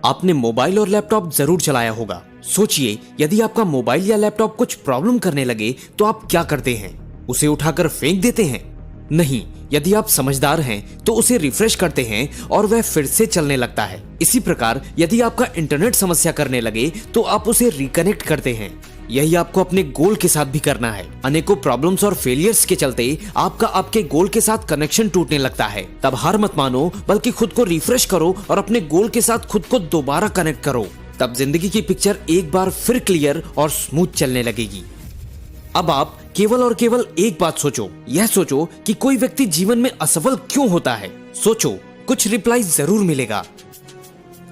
आपने मोबाइल और लैपटॉप जरूर चलाया होगा। सोचिए, यदि आपका मोबाइल या लैपटॉप कुछ प्रॉब्लम करने लगे तो आप क्या करते हैं? उसे उठाकर फेंक देते हैं? नहीं, यदि आप समझदार हैं तो उसे रिफ्रेश करते हैं और वह फिर से चलने लगता है। इसी प्रकार यदि आपका इंटरनेट समस्या करने लगे तो आप उसे रिकनेक्ट करते हैं। यही आपको अपने गोल के साथ भी करना है। अनेकों प्रॉब्लम्स और फेलियर्स के चलते आपका आपके गोल के साथ कनेक्शन टूटने लगता है। तब हार मत मानो, बल्कि खुद को रिफ्रेश करो और अपने गोल के साथ खुद को दोबारा कनेक्ट करो। तब जिंदगी की पिक्चर एक बार फिर क्लियर और स्मूथ चलने लगेगी। अब आप केवल और केवल एक बात सोचो, यह सोचो कि कोई व्यक्ति जीवन में असफल क्यों होता है। सोचो, कुछ रिप्लाई जरूर मिलेगा।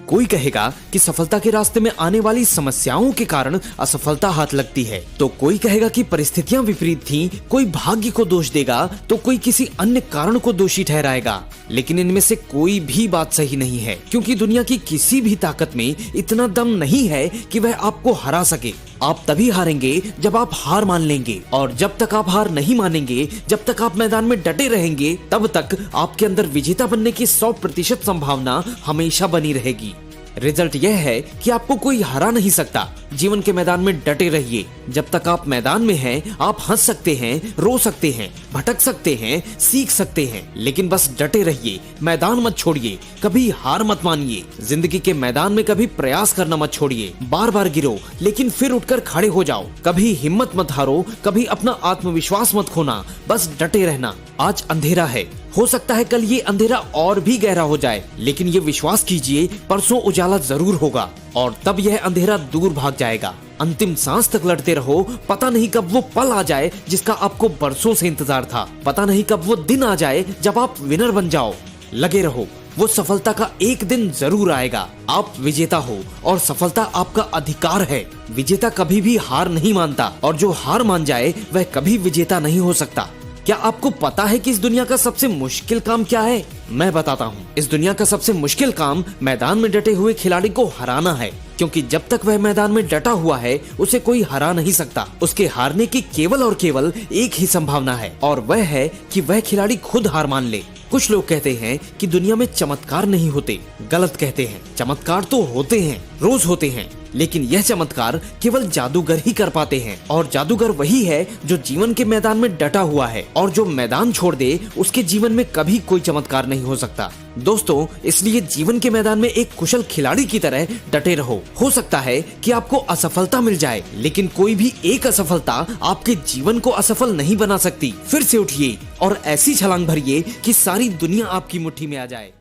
कोई कहेगा कि सफलता के रास्ते में आने वाली समस्याओं के कारण असफलता हाथ लगती है, तो कोई कहेगा कि परिस्थितियां विपरीत थीं, कोई भाग्य को दोष देगा, तो कोई किसी अन्य कारण को दोषी ठहराएगा। लेकिन इनमें से कोई भी बात सही नहीं है, क्योंकि दुनिया की किसी भी ताकत में इतना दम नहीं है कि वह आपको हरा सके। आप तभी हारेंगे जब आप हार मान लेंगे, और जब तक आप हार नहीं मानेंगे, जब तक आप मैदान में डटे रहेंगे, तब तक आपके अंदर विजेता बनने की 100% संभावना हमेशा बनी रहेगी। रिजल्ट यह है कि आपको कोई हरा नहीं सकता। जीवन के मैदान में डटे रहिए। जब तक आप मैदान में हैं, आप हंस सकते हैं, रो सकते हैं, भटक सकते हैं, सीख सकते हैं, लेकिन बस डटे रहिए। मैदान मत छोड़िए, कभी हार मत मानिए। जिंदगी के मैदान में कभी प्रयास करना मत छोड़िए। बार बार गिरो, लेकिन फिर उठकर खड़े हो जाओ। कभी हिम्मत मत हारो, कभी अपना आत्मविश्वास मत खोना, बस डटे रहना। आज अंधेरा है, हो सकता है कल ये अंधेरा और भी गहरा हो जाए, लेकिन ये विश्वास कीजिए, परसों उजाला जरूर होगा, और तब यह अंधेरा दूर भाग जाएगा। अंतिम सांस तक लड़ते रहो। पता नहीं कब वो पल आ जाए जिसका आपको बरसों से इंतजार था। पता नहीं कब वो दिन आ जाए जब आप विनर बन जाओ। लगे रहो, वो सफलता का एक दिन जरूर आएगा। आप विजेता हो और सफलता आपका अधिकार है। विजेता कभी भी हार नहीं मानता, और जो हार मान जाए वह कभी विजेता नहीं हो सकता। क्या आपको पता है कि इस दुनिया का सबसे मुश्किल काम क्या है? मैं बताता हूँ। इस दुनिया का सबसे मुश्किल काम मैदान में डटे हुए खिलाड़ी को हराना है, क्योंकि जब तक वह मैदान में डटा हुआ है उसे कोई हरा नहीं सकता। उसके हारने की केवल और केवल एक ही संभावना है, और वह है कि वह खिलाड़ी खुद हार मान ले। कुछ लोग कहते हैं कि दुनिया में चमत्कार नहीं होते। गलत कहते हैं। चमत्कार तो होते हैं, रोज होते हैं, लेकिन यह चमत्कार केवल जादूगर ही कर पाते हैं। और जादूगर वही है जो जीवन के मैदान में डटा हुआ है, और जो मैदान छोड़ दे उसके जीवन में कभी कोई चमत्कार नहीं हो सकता। दोस्तों, इसलिए जीवन के मैदान में एक कुशल खिलाड़ी की तरह डटे रहो। हो सकता है कि आपको असफलता मिल जाए, लेकिन कोई भी एक असफलता आपके जीवन को असफल नहीं बना सकती। फिर से उठिए और ऐसी छलांग भरिए कि सारी दुनिया आपकी मुट्ठी में आ जाए।